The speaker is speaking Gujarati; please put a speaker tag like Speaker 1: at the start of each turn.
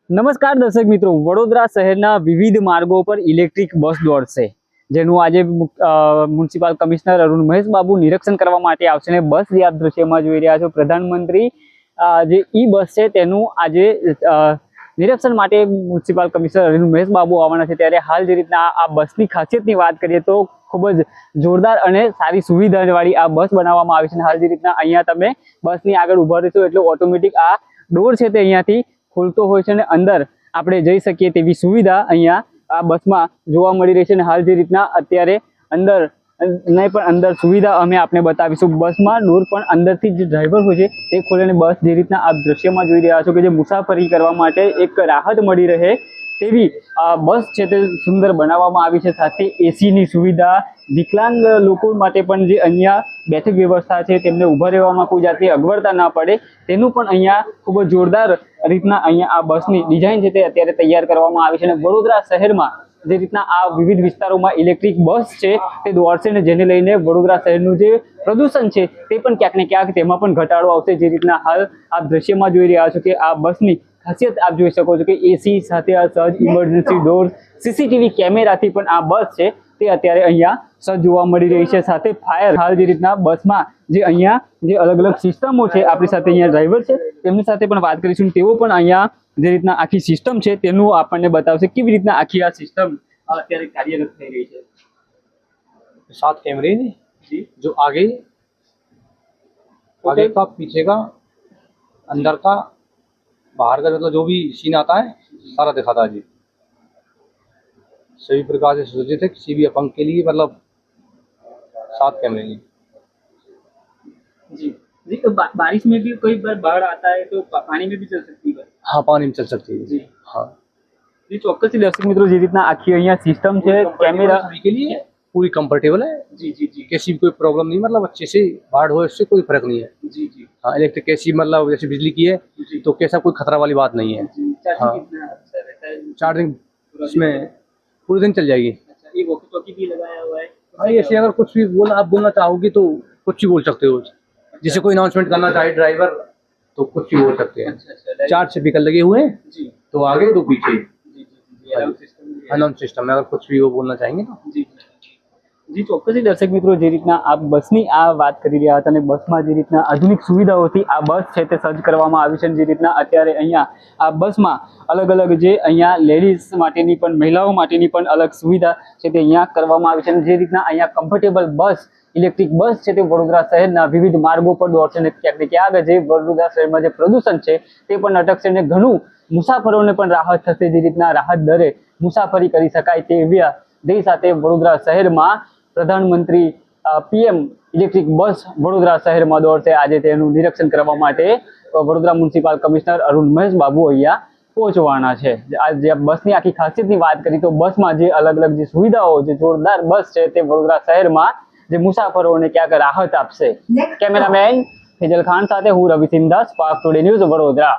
Speaker 1: નમસ્કાર દર્શક મિત્રો, વડોદરા શહેરના વિવિધ માર્ગો પર ઇલેક્ટ્રિક બસ દોડશે, જેનું આજે મ્યુનિસિપલ કમિશનર અરુણ મહેશ બાબુ નિરીક્ષણ કરવા માટે આવશે. અને બસ જે આપ દ્રશ્યમાં જોઈ રહ્યા છો, પ્રધાનમંત્રી જે ઈ બસ છે તેનું આજે નિરીક્ષણ માટે મ્યુનિસિપલ કમિશનર અરુણ મહેશ બાબુ આવવાના છે. ત્યારે હાલ જે રીતના આ બસની ખાસિયતની વાત કરીએ તો ખૂબ જ જોરદાર અને સારી સુવિધાવાળી આ બસ બનાવવામાં આવી છે. હાલ જે રીતના અહીંયા તમે બસની આગળ ઉભા રહેશો એટલે ઓટોમેટિક આ ડોર છે તે અહીંયાથી ખુલતો હોય છે અને અંદર આપણે જઈ શકીએ તેવી સુવિધા અહીંયા આ બસમાં જોવા મળી રહી છે. અને હાલ જે રીતના અત્યારે અંદર નહીં પણ અંદર સુવિધા અમે આપને બતાવીશું. બસમાં ડોર પણ અંદરથી જે ડ્રાઈવર હોય છે તે ખોલીને બસ જે રીતના આપ દ્રશ્યમાં જોઈ રહ્યા છો કે જે મુસાફરી કરવા માટે એક રાહત મળી રહે તેવી આ બસ છે તે સુંદર બનાવવામાં આવી છે. સાથે એસીની સુવિધા, વિકલાંગ લોકો માટે પણ જે અહીંયા બેઠક વ્યવસ્થા છે તેમને ઊભા રહેવામાં કોઈ જાતની અગવડતા ના પડે તેનું પણ અહીંયા ખૂબ જ જોરદાર રીતના અહીંયા આ બસની ડિઝાઇન છે તે અત્યારે તૈયાર કરવામાં આવી છે. અને વડોદરા શહેરમાં જે રીતના આ વિવિધ વિસ્તારોમાં ઇલેક્ટ્રિક બસ છે તે દોડશે ને જેને લઈને વડોદરા શહેરનું જે પ્રદૂષણ છે તે પણ ક્યાંક ને ક્યાંક તેમાં પણ ઘટાડો આવશે. જે રીતના હાલ આપ દ્રશ્યમાં જોઈ રહ્યા છો કે આ બસની ખાસિયત આપ જોઈ શકો છો કે એસી સાથે આ સહજ ઇમરજન્સી ડોર, સીસીટીવી કેમેરાથી પણ આ બસ છે તે અત્યારે અહીંયા સજ્જ જોવા મળી રહી છે. સાથે ફાયર, હાલ જે રીતના બસમાં જે અહીંયા જે અલગ અલગ સિસ્ટમો છે, આપણી સાથે અહીંયા ડ્રાઈવર છે તેમની સાથે પણ વાત કરીશું. તેઓ પણ અહીંયા જે રીતના આખી સિસ્ટમ છે તેનું આપણને બતાવશે કેવી રીતના આખી આ સિસ્ટમ અત્યારે કાર્યરત થઈ રહી છે.
Speaker 2: 7 कैमरे जी जो आगे का पीछे का अंदर का बाहर का मतलब जो भी सीन आता है सारा दिखाता है जी. सभी प्रकार से सुसज्जित है किसी भी अपंग के लिए. मतलब 7 कैमरे जी.
Speaker 1: जी जी तो बारिश में भी कोई बार बाढ़ आता है तो पानी में भी चल सकती है.
Speaker 2: हाँ, पानी में चल सकती है
Speaker 1: जी.
Speaker 2: हाँ
Speaker 1: जी, ચોક્કસથી દર્શક મિત્રો, જે રીતના આખી અહીંયા સિસ્ટમ છે, कैमरा
Speaker 2: सभी के लिए पूरी कंफर्टेबल है
Speaker 1: जी जी जी
Speaker 2: किसी भी कोई प्रॉब्लम नहीं. मतलब अच्छे से बाढ़ हो इससे कोई फर्क नहीं है.
Speaker 1: जी जी
Speaker 2: हाँ, इलेक्ट्रिक कैसी मतलब जैसे बिजली की है
Speaker 1: जी.
Speaker 2: तो कैसा कोई खतरा वाली बात नहीं है.
Speaker 1: जी. चार्जिंग
Speaker 2: हाँ.
Speaker 1: कितना अच्छा रहता है?
Speaker 2: चार्जिंग इसमें पूरे दिन चल जाएगी.
Speaker 1: अच्छा, ये वॉकी टॉकी भी लगाया हुआ है.
Speaker 2: हाँ, ऐसे अगर कुछ भी आप बोलना चाहोगे तो कुछ भी बोल सकते हो. जैसे कोई अनाउंसमेंट करना चाहे ड्राइवर तो कुछ भी बोल सकते हैं.
Speaker 1: अच्छा,
Speaker 2: 4 स्पीकर लगे हुए हैं,
Speaker 1: जी
Speaker 2: तो आगे 2 पीछे.
Speaker 1: जी जी अलाउंस सिस्टम भी है.
Speaker 2: अनाउंस सिस्टम में अगर कुछ भी वो बोलना चाहेंगे तो
Speaker 1: જી જી ચોક્કસથી દર્શક મિત્રો, જે રીતના આ બસની આ વાત કરી રહ્યા હતા અને બસમાં જે રીતના આધુનિક સુવિધાઓથી આ બસ છે તે સજ્જ કરવામાં આવી છે. જે રીતના અત્યારે અહીંયા આ બસમાં અલગ અલગ જે અહીંયા લેડીઝ માટેની પણ, મહિલાઓ માટેની પણ અલગ સુવિધા છે તે અહીંયા કરવામાં આવી છે. અને જે રીતના અહીંયા કમ્ફર્ટેબલ બસ, ઇલેક્ટ્રિક બસ છે તે વડોદરા શહેરના વિવિધ માર્ગો પર દોડશે અને ક્યાંક ને ક્યાંક જે વડોદરા શહેરમાં જે પ્રદૂષણ છે તે પણ અટકશે અને ઘણું મુસાફરોને પણ રાહત થશે. જે રીતના રાહત દરે મુસાફરી કરી શકાય તેવી ધ્યેય સાથે વડોદરા શહેરમાં પ્રધાનમંત્રી પીએમ ઇલેક્ટ્રિક બસ વડોદરા શહેરમાં દોડશે. આજે તેનું નિરીક્ષણ કરવા માટે વડોદરા મ્યુનિસિપલ કમિશનર અરુણ મહેશ બાબુ અહીંયા પહોંચવાના છે. આજે બસની આખી ખાસિયતની વાત કરી તો બસમાં જે અલગ અલગ જે સુવિધાઓ, જે જોરદાર બસ છે તે વડોદરા શહેરમાં જે મુસાફરોને ક્યાંક રાહત આપશે. કેમેરામેન ફેજલ ખાન સાથે હું Ravi Sindha, Spark Today News, Vadodara.